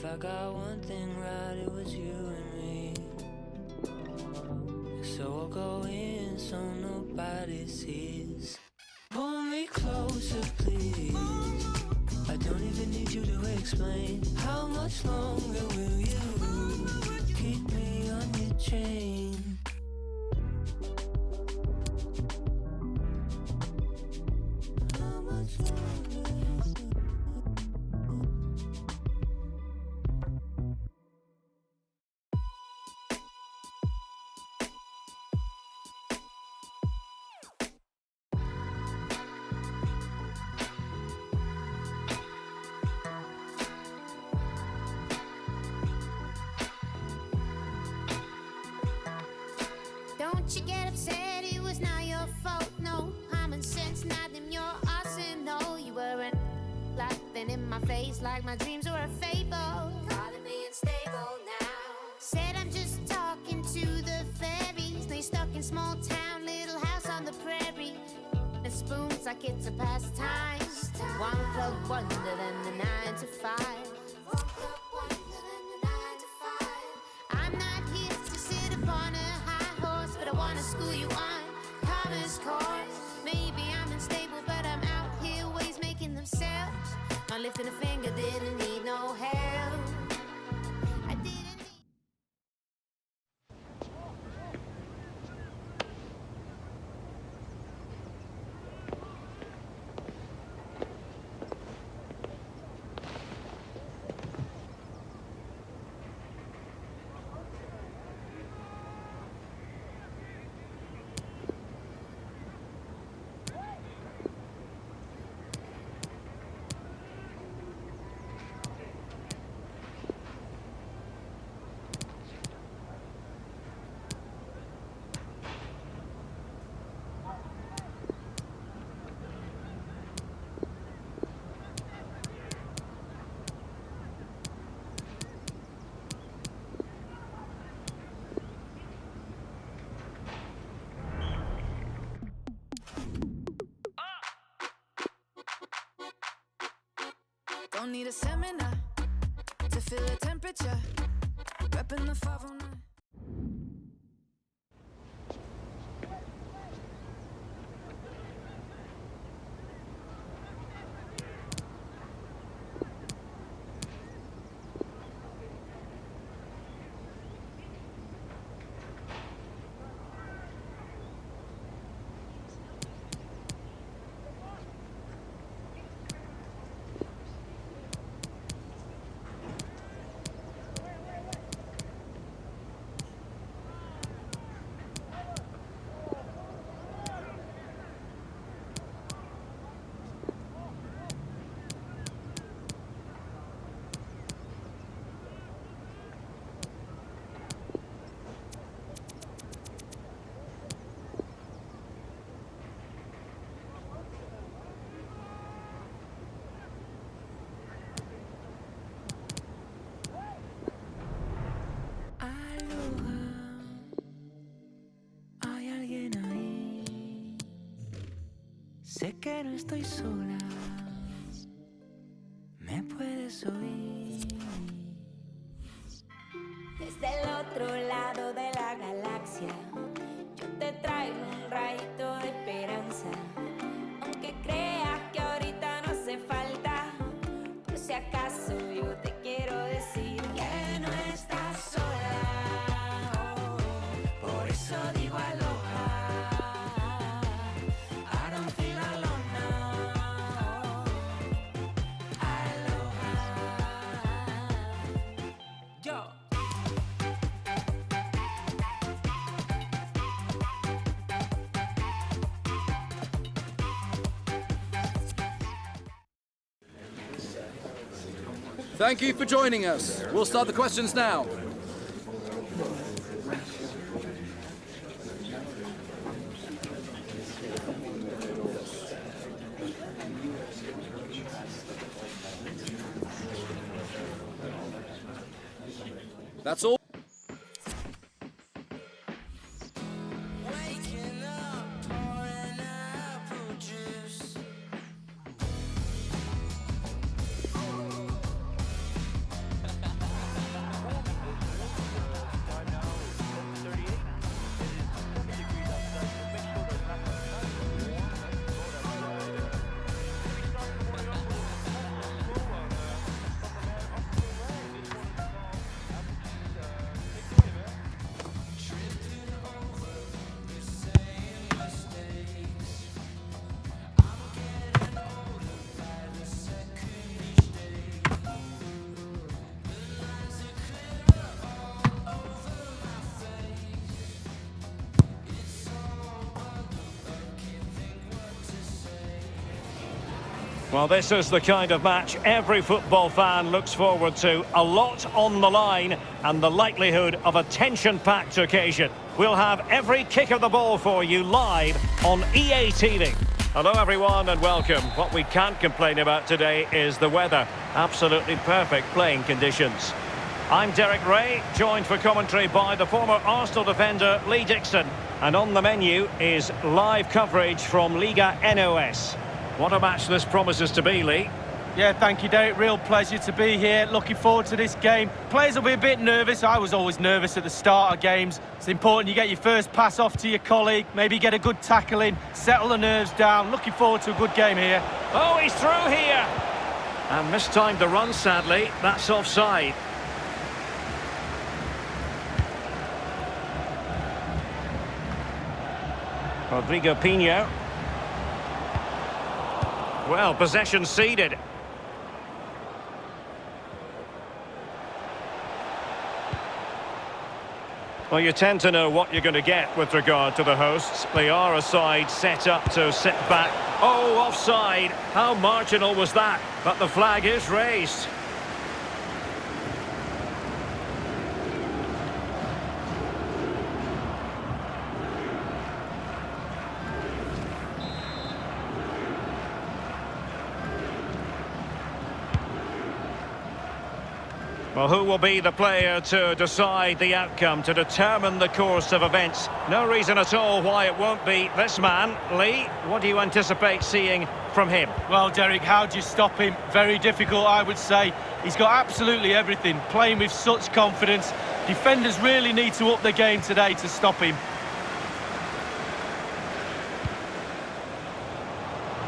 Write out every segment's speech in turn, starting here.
If I got one thing right, it was you and me. So I'll go in so nobody sees. Pull me closer, please. I don't even need you to explain. How much longer will you keep me on your chain? How much longer? Don't you get upset, it was not your fault, no. Common sense, not in your arsenal. You weren't laughing in my face like my dreams were a fable. Calling me unstable now. Said I'm just talking to the fairies. They stuck in small town, little house on the prairie. The spoons like it's a pastime. One club wonder than the 9 to 5. I'm not here to sit upon a high horse, but I wanna school you on commerce course. Maybe I'm unstable, but I'm out here ways making themselves. Not lifting a finger, didn't need no help. I didn't need. Don't need a seminar to feel the temperature. Repping the 509. Sé que no estoy sola, me puedes oír. Desde el otro lado de la galaxia, yo te traigo un rayito de esperanza. Aunque creas que ahorita no hace falta, por si acaso yo te quiero decir que no estás sola. Oh, por eso digo aloha. I don't feel alone now. Aloha. Yo. Thank you for joining us. We'll start the questions now. That's all. Well, this is the kind of match every football fan looks forward to. A lot on the line and the likelihood of a tension-packed occasion. We'll have every kick of the ball for you live on EA TV. Hello everyone and welcome. What we can't complain about today is the weather. Absolutely perfect playing conditions. I'm Derek Ray, joined for commentary by the former Arsenal defender Lee Dixon. And on the menu is live coverage from Liga NOS. What a match this promises to be, Lee. Yeah, thank you, Derek. Real pleasure to be here. Looking forward to this game. Players will be a bit nervous. I was always nervous at the start of games. It's important you get your first pass off to your colleague, maybe get a good tackle in, settle the nerves down. Looking forward to a good game here. Oh, he's through here. And mistimed the run, sadly. That's offside. Rodrigo Pinho. Well, possession ceded. Well, you tend to know what you're going to get with regard to the hosts. They are a side set up to sit back. Oh, offside. How marginal was that? But the flag is raised. Well, who will be the player to decide the outcome, to determine the course of events? No reason at all why it won't be this man. Lee, what do you anticipate seeing from him? Well, Derek, how do you stop him? Very difficult, I would say. He's got absolutely everything, playing with such confidence. Defenders really need to up the game today to stop him.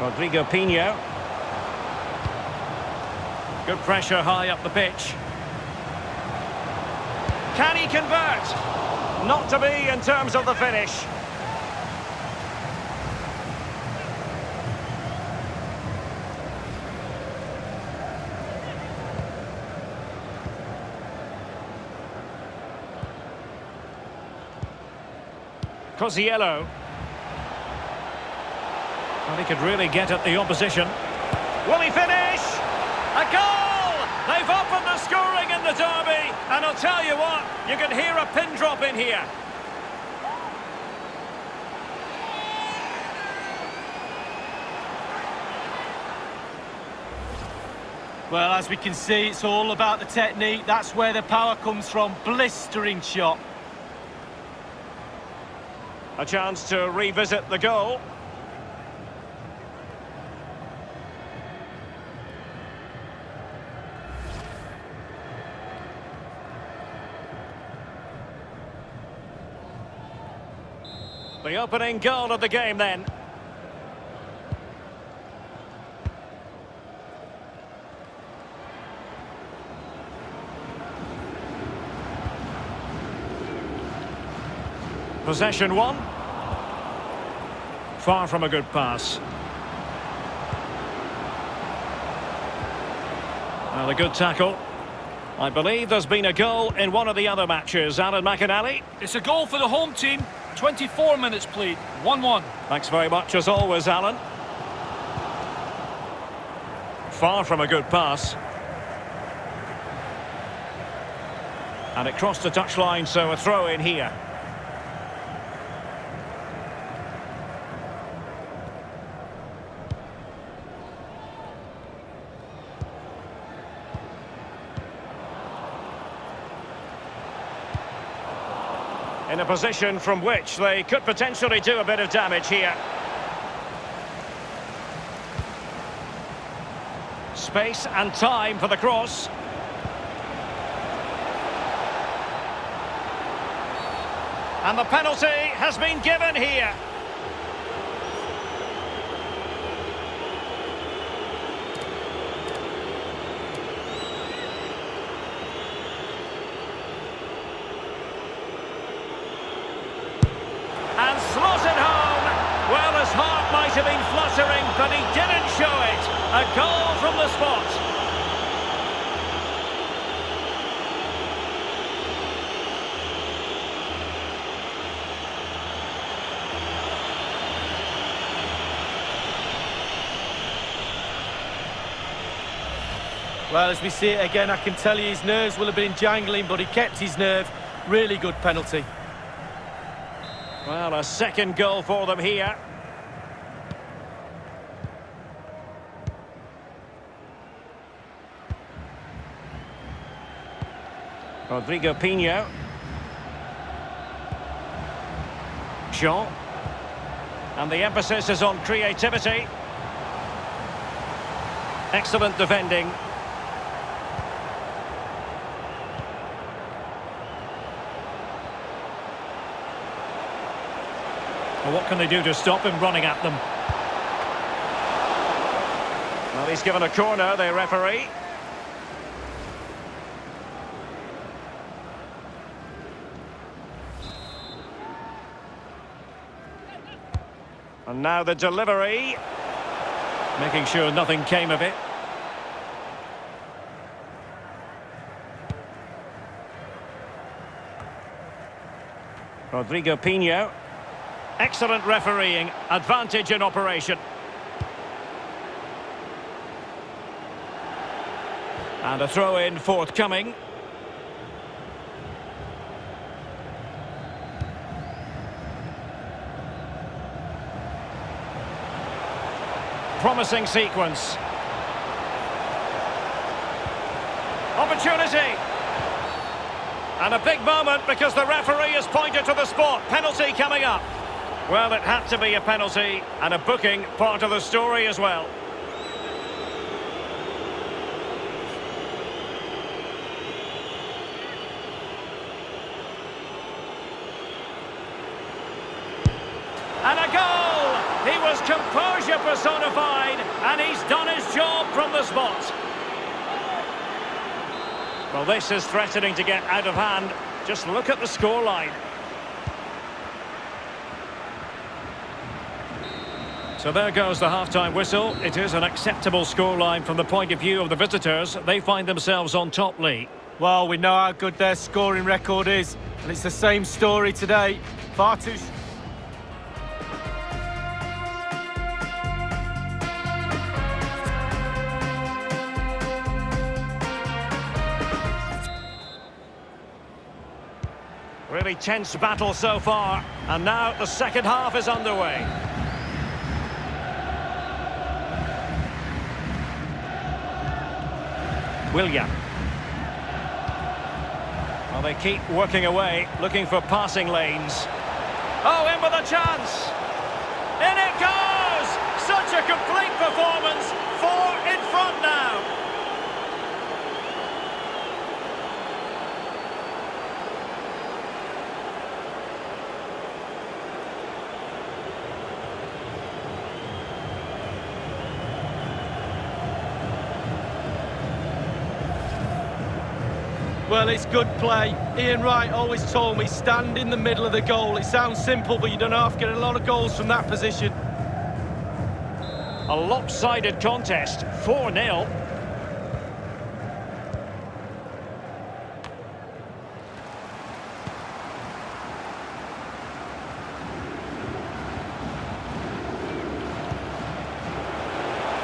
Rodrigo Pinho. Good pressure high up the pitch. Can he convert? Not to be in terms of the finish. Cosiello. Well, he could really get at the opposition. Will he finish? A goal! They've opened the scoring in the derby, and I'll tell you what, you can hear a pin drop in here. Well, as we can see, it's all about the technique. That's where the power comes from. Blistering shot. A chance to revisit the goal. The opening goal of the game then. Possession one. Far from a good pass. Well, a good tackle. I believe there's been a goal in one of the other matches. Alan McInally. It's a goal for the home team. 24 minutes played, 1-1. Thanks very much as always, Alan. Far from a good pass. And it crossed the touchline, so a throw in here. In a position from which they could potentially do a bit of damage here. Space and time for the cross. And the penalty has been given here. And slotted home. Well, his heart might have been fluttering, but he didn't show it. A goal from the spot. Well, as we see it again, I can tell you his nerves will have been jangling, but he kept his nerve. Really good penalty. Well, a second goal for them here. Rodrigo Pinho. Jean. And the emphasis is on creativity. Excellent defending. Well, what can they do to stop him running at them? Well, he's given a corner, the referee. And now the delivery. Making sure nothing came of it. Rodrigo Pinho. Excellent refereeing. Advantage in operation. And a throw-in forthcoming. Promising sequence. Opportunity. And a big moment because the referee has pointed to the spot. Penalty coming up. Well, it had to be a penalty, and a booking part of the story as well. And a goal! He was composure personified, and he's done his job from the spot. Well, this is threatening to get out of hand. Just look at the scoreline. So there goes the half-time whistle. It is an acceptable scoreline from the point of view of the visitors. They find themselves on top, Lee. Well, we know how good their scoring record is, and it's the same story today. Far too... Really tense battle so far, and now the second half is underway. William. Well, they keep working away, looking for passing lanes. Oh, in with a chance! In it goes! Such a complete performance. 4 in front now. Well, it's good play. Ian Wright always told me, stand in the middle of the goal. It sounds simple, but you don't have to get a lot of goals from that position. A lopsided contest, 4-0.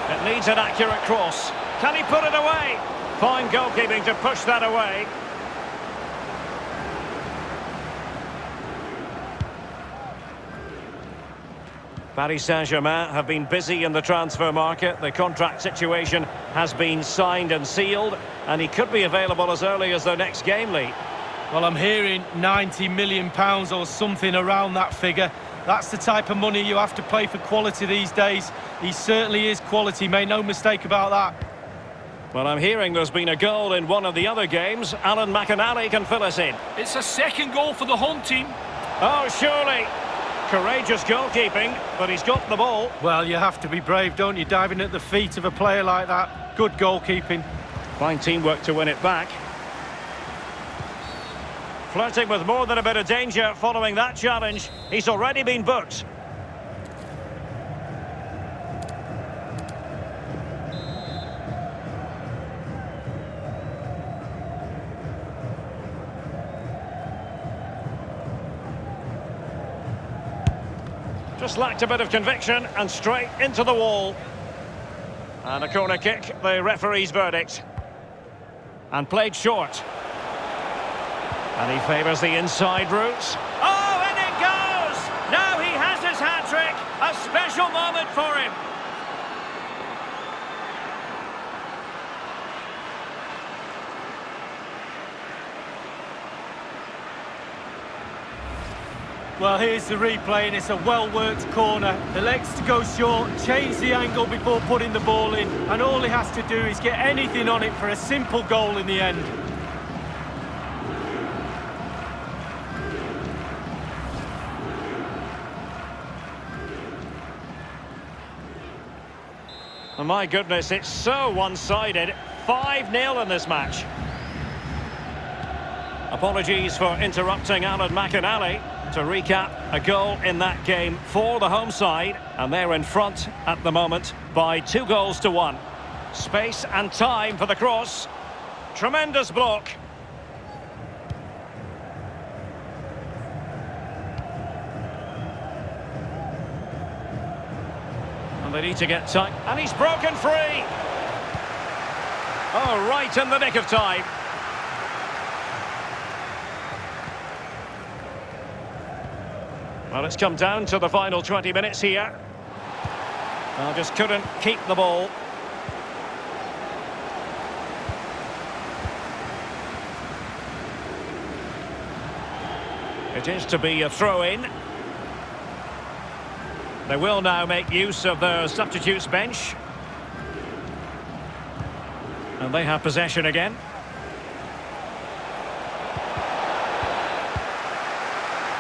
It needs an accurate cross. Can he put it away? Fine goalkeeping to push that away. Paris Saint-Germain have been busy in the transfer market. The contract situation has been signed and sealed, and he could be available as early as their next game, Lee. Well, I'm hearing £90 million or something around that figure. That's the type of money you have to pay for quality these days. He certainly is quality, make no mistake about that. Well, I'm hearing there's been a goal in one of the other games. Alan McInally can fill us in. It's a second goal for the home team. Oh, surely. Courageous goalkeeping, but he's got the ball. Well, you have to be brave, don't you, diving at the feet of a player like that. Good goalkeeping. Fine teamwork to win it back. Flirting with more than a bit of danger following that challenge. He's already been booked. Just lacked a bit of conviction and straight into the wall. And a corner kick, the referee's verdict. And played short. And he favours the inside route. Oh, and it goes! Now he has his hat-trick. A special moment for him. Well, here's the replay, and it's a well-worked corner. Elects to go short, change the angle before putting the ball in, and all he has to do is get anything on it for a simple goal in the end. Oh, my goodness, it's so one-sided. 5-0 in this match. Apologies for interrupting Alan McInally. To recap, a goal in that game for the home side, and they're in front at the moment by 2-1. Space and time for the cross. Tremendous block. And they need to get tight. And he's broken free. Oh, right in the nick of time. Well, it's come down to the final 20 minutes here. Well, just couldn't keep the ball. It is to be a throw-in. They will now make use of their substitutes bench. And they have possession again.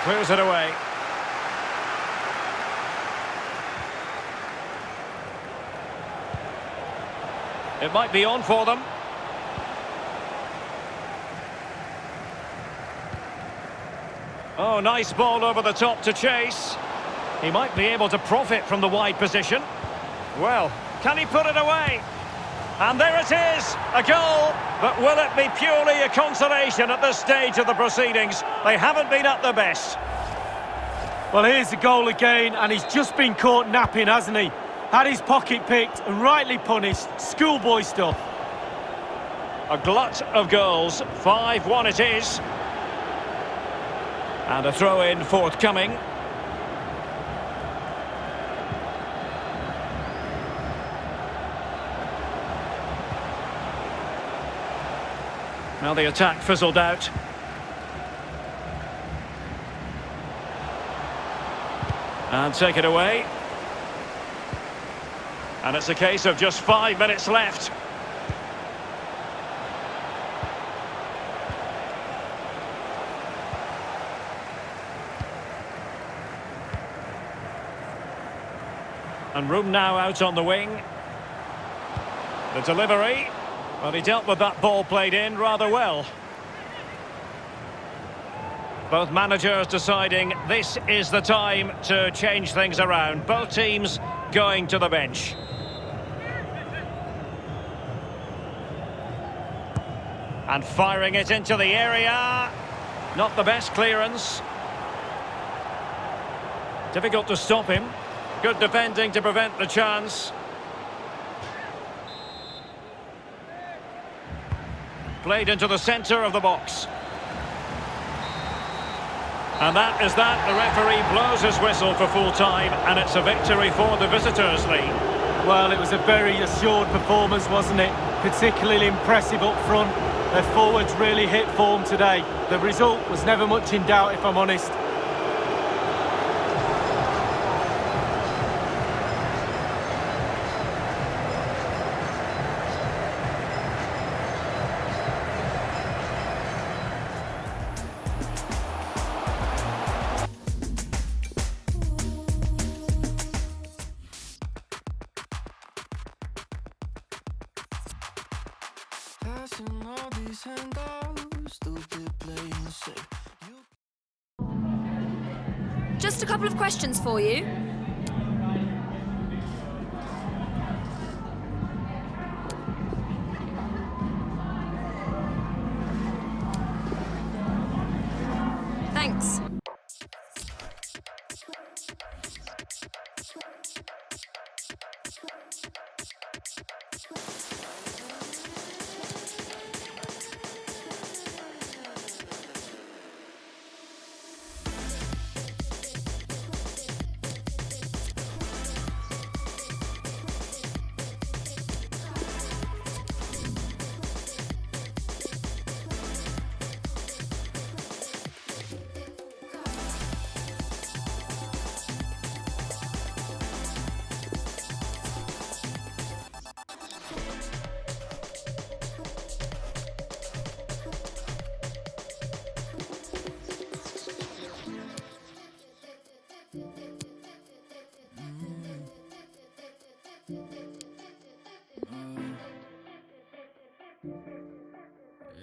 Clears it away. It might be on for them. Oh, nice ball over the top to Chase. He might be able to profit from the wide position. Well, can he put it away? And there it is, a goal. But will it be purely a consolation at this stage of the proceedings? They haven't been at their best. Well, here's the goal again, and he's just been caught napping, hasn't he? Had his pocket picked and rightly punished. Schoolboy stuff. A glut of goals. 5-1 it is. And a throw-in forthcoming. Now the attack fizzled out. And take it away. And it's a case of just 5 minutes left. And room now out on the wing. The delivery. Well, he dealt with that ball played in rather well. Both managers deciding this is the time to change things around. Both teams going to the bench. And firing it into the area. Not the best clearance. Difficult to stop him. Good defending to prevent the chance. Played into the centre of the box. And that is that. The referee blows his whistle for full time, and it's a victory for the visitors, Lee. Well, it was a very assured performance, wasn't it? Particularly impressive up front. Their forwards really hit form today. The result was never much in doubt, if I'm honest. Just a couple of questions for you. Thanks.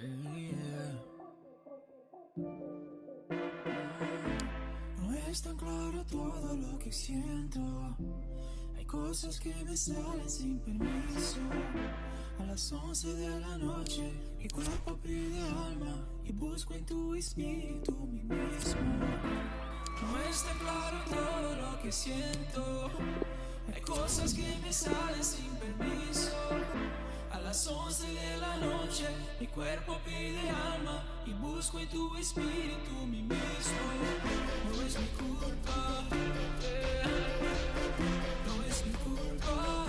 No es tan claro todo lo que siento. Hay cosas que me salen sin permiso. A las 11 de la noche mi cuerpo pide alma y busco en tu espíritu mi mismo. No es tan claro todo lo que siento. Hay cosas que me salen sin permiso. A las 11 de la noche mi cuerpo pide alma y busco en tu espíritu mi mismo. No es mi culpa, no es mi culpa,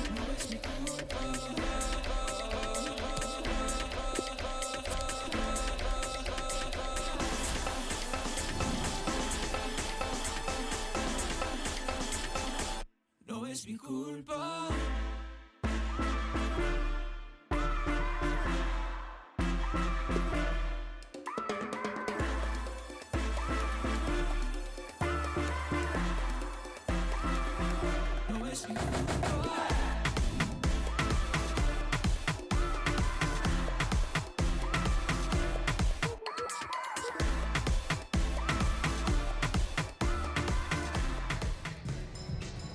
no es mi culpa. No es mi culpa. No es mi culpa.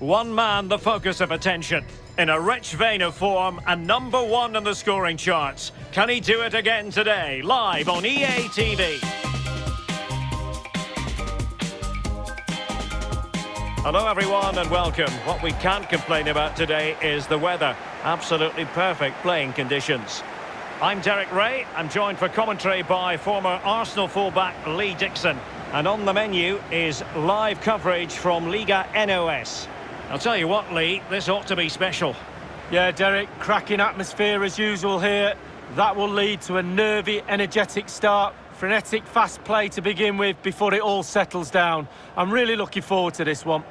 One man the focus of attention. In a rich vein of form and #1 in the scoring charts. Can he do it again today? Live on EA TV. Hello everyone and welcome. What we can't complain about today is the weather. Absolutely perfect playing conditions. I'm Derek Ray. I'm joined for commentary by former Arsenal fullback Lee Dixon. And on the menu is live coverage from Liga NOS. I'll tell you what, Lee, this ought to be special. Yeah, Derek, cracking atmosphere as usual here. That will lead to a nervy, energetic start. Frenetic, fast play to begin with before it all settles down. I'm really looking forward to this one.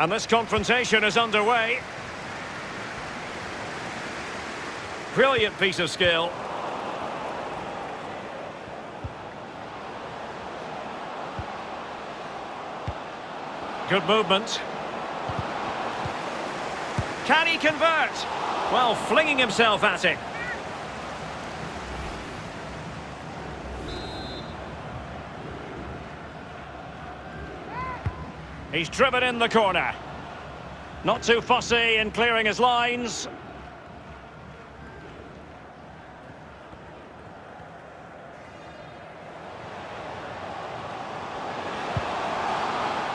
And this confrontation is underway. Brilliant piece of skill. Good movement. Can he convert? Well, flinging himself at it. He's driven in the corner. Not too fussy in clearing his lines.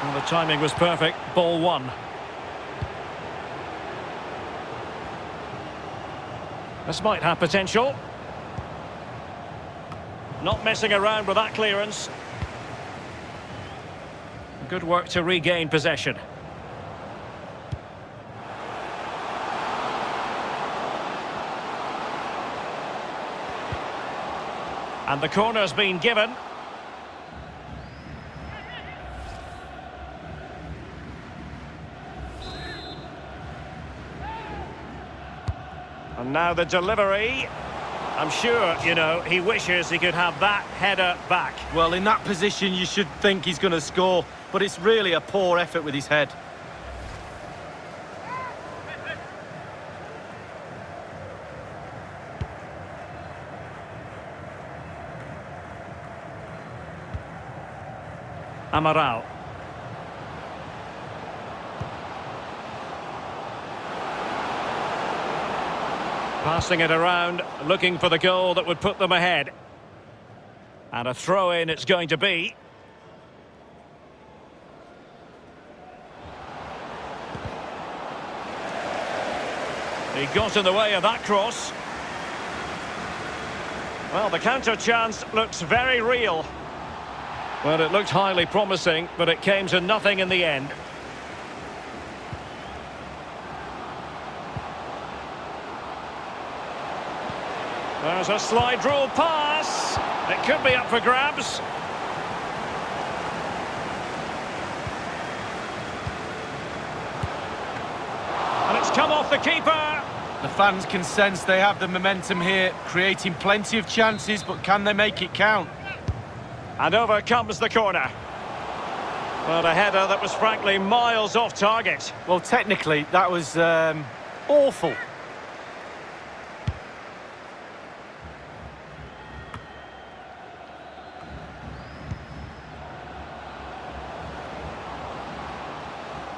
Well, the timing was perfect. Ball one. This might have potential. Not messing around with that clearance. Good work to regain possession. And the corner's been given. And now the delivery. I'm sure, you know, he wishes he could have that header back. Well, in that position, you should think he's going to score, but it's really a poor effort with his head. Amaral. Passing it around, looking for the goal that would put them ahead. And a throw-in it's going to be. He got in the way of that cross. Well, the counter chance looks very real. Well, it looked highly promising, but it came to nothing in the end. There's a slide rule pass. It could be up for grabs. come off the keeper. The fans can sense they have the momentum here, creating plenty of chances, but can they make it count? And over comes the corner. Well, a header that was frankly miles off target. Well, technically, that was awful.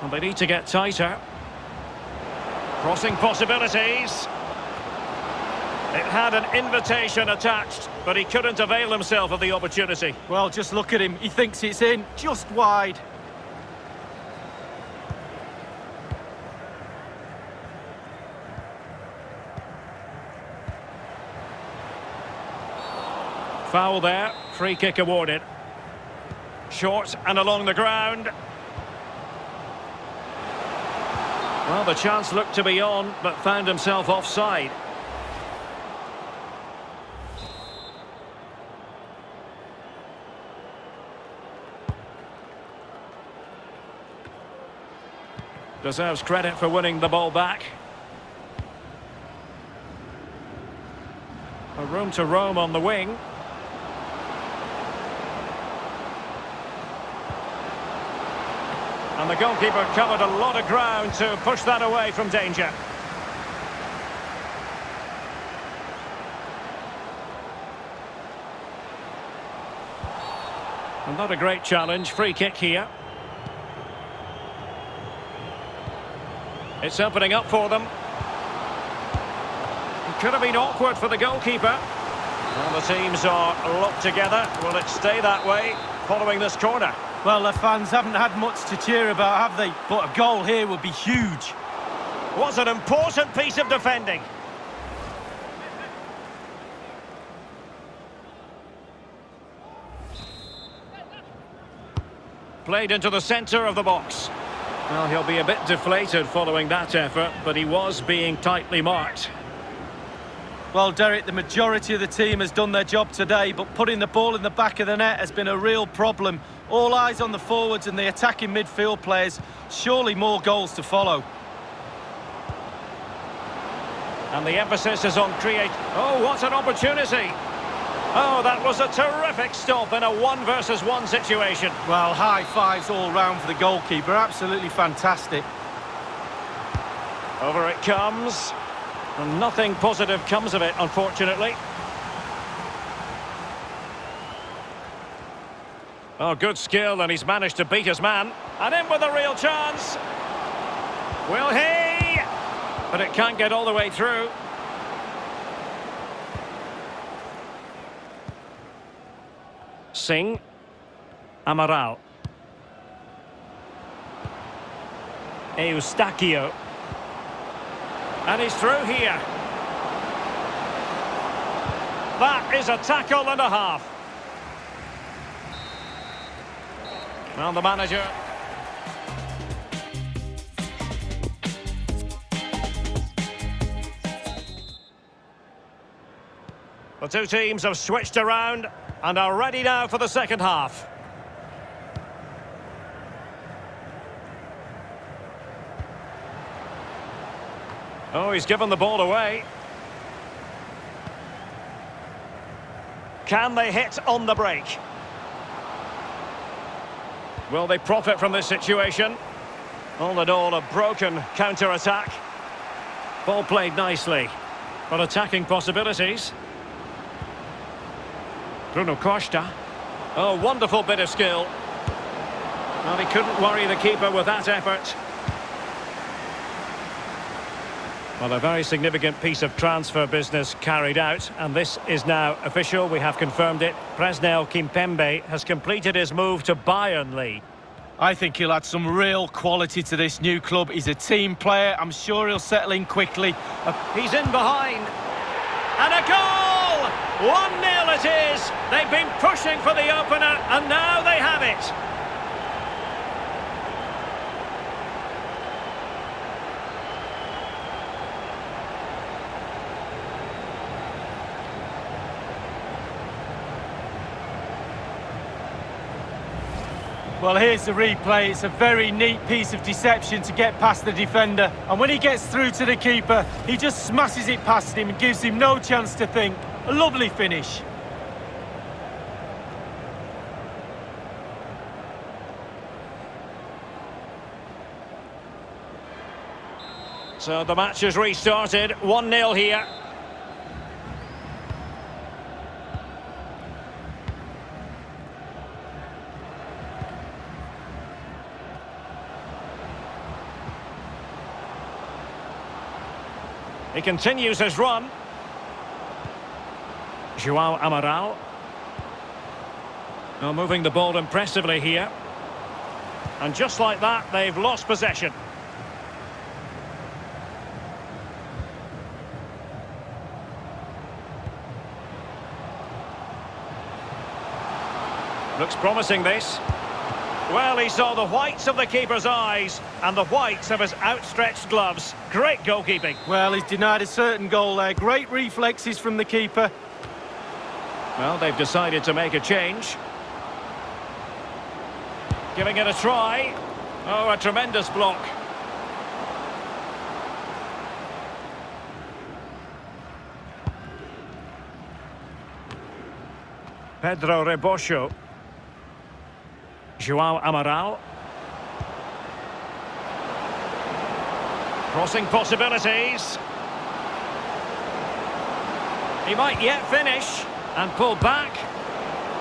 Well, they need to get tighter. Crossing possibilities. It had an invitation attached, but he couldn't avail himself of the opportunity. Well, just look at him. He thinks it's in, just wide. Foul there. Free kick awarded. Short and along the ground. Well, the chance looked to be on, but found himself offside. Deserves credit for winning the ball back. A room to roam on the wing. And the goalkeeper covered a lot of ground to push that away from danger. And not a great challenge. Free kick here. It's opening up for them. It could have been awkward for the goalkeeper. Well, the teams are locked together. Will it stay that way following this corner? Well, the fans haven't had much to cheer about, have they? But a goal here would be huge. Was an important piece of defending. Played into the centre of the box. Well, he'll be a bit deflated following that effort, but he was being tightly marked. Well, Derek, the majority of the team has done their job today, but putting the ball in the back of the net has been a real problem. All eyes on the forwards and the attacking midfield players. Surely more goals to follow. And the emphasis is on create. Oh, what an opportunity! Oh, that was a terrific stop in a 1-versus-1 situation. Well, high fives all round for the goalkeeper. Absolutely fantastic. Over it comes. And nothing positive comes of it, unfortunately. Oh, good skill, and he's managed to beat his man. And in with a real chance. Will he? But it can't get all the way through. Singh. Amaral. Eustachio. And he's through here. That is a tackle and a half. Well, the manager. The two teams have switched around and are ready now for the second half. Oh, he's given the ball away. Can they hit on the break? Will they profit from this situation? All in all, a broken counter-attack. Ball played nicely, but attacking possibilities. Bruno Costa. Oh, wonderful bit of skill. Well, he couldn't worry the keeper with that effort. Well, a very significant piece of transfer business carried out, and this is now official. We have confirmed it. Presnel Kimpembe has completed his move to Bayern, Lee. I think he'll add some real quality to this new club. He's a team player. I'm sure he'll settle in quickly. He's in behind. And a goal! 1-0 it is. They've been pushing for the opener, and now they have it. Well, here's the replay. It's a very neat piece of deception to get past the defender. And when he gets through to the keeper, he just smashes it past him and gives him no chance to think. A lovely finish. So the match has restarted. 1-0 here. He continues his run. João Amaral. Now moving the ball impressively here. And just like that, they've lost possession. Looks promising, this. Well, he saw the whites of the keeper's eyes and the whites of his outstretched gloves. Great goalkeeping. Well, he's denied a certain goal there. Great reflexes from the keeper. Well, they've decided to make a change. Giving it a try. Oh, a tremendous block. Pedro Rebosho. João Amaral. Crossing possibilities. He might yet finish and pull back.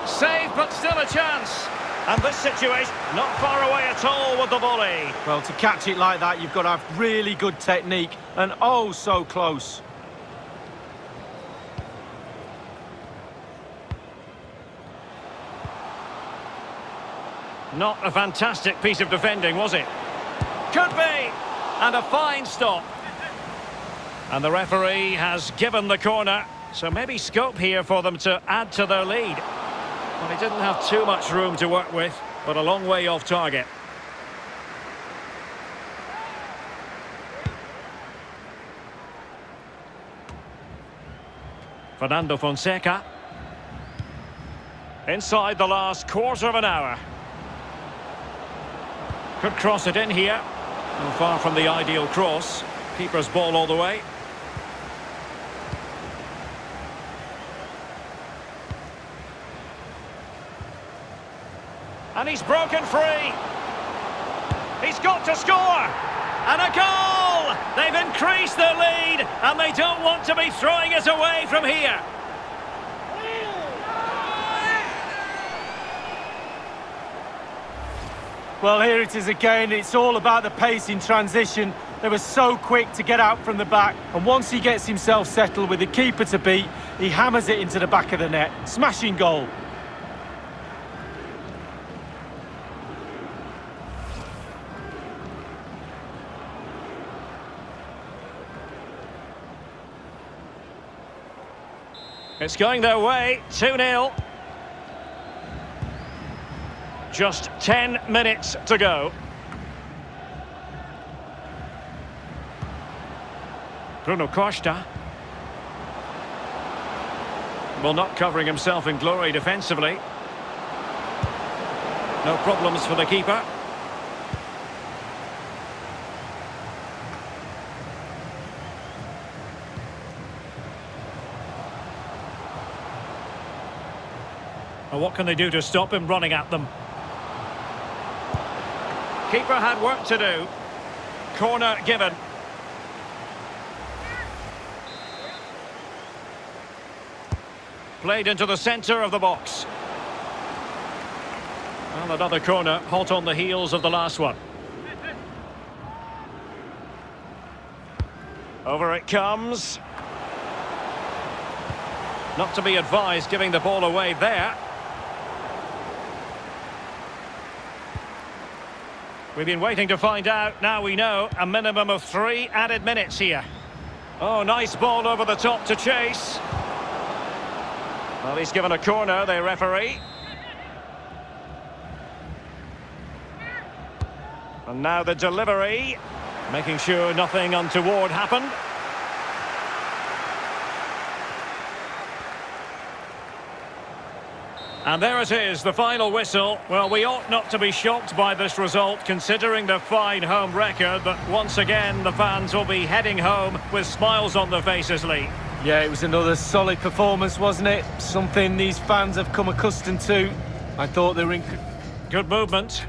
Save, but still a chance. And this situation not far away at all with the volley. Well, to catch it like that, you've got to have really good technique. And oh, so close. Not a fantastic piece of defending, was it? Could be! And a fine stop. And the referee has given the corner, so maybe scope here for them to add to their lead. Well, he didn't have too much room to work with, but a long way off target. Fernando Fonseca. Inside the last quarter of an hour. Could cross it in here. Not far from the ideal cross. Keeper's ball all the way. And he's broken free. He's got to score. And a goal! They've increased their lead, and they don't want to be throwing it away from here. Well, here it is again. It's all about the pace in transition. They were so quick to get out from the back. And once he gets himself settled with the keeper to beat, he hammers it into the back of the net. Smashing goal. It's going their way, 2-0. Just 10 minutes to go. Bruno Costa. Well, not covering himself in glory defensively. No problems for the keeper. Well, what can they do to stop him running at them? Keeper had work to do. Corner given. Played into the centre of the box. Well, another corner, hot on the heels of the last one. Over it comes. Not to be advised giving the ball away there. We've been waiting to find out. Now we know. A minimum of 3 added minutes here. Oh, nice ball over the top to chase. Well, he's given a corner, the referee. And now the delivery. Making sure nothing untoward happened. And there it is, the final whistle. Well, we ought not to be shocked by this result, considering the fine home record, but once again, the fans will be heading home with smiles on their faces, Lee. Yeah, it was another solid performance, wasn't it? Something these fans have come accustomed to. I thought they were in... Good movement.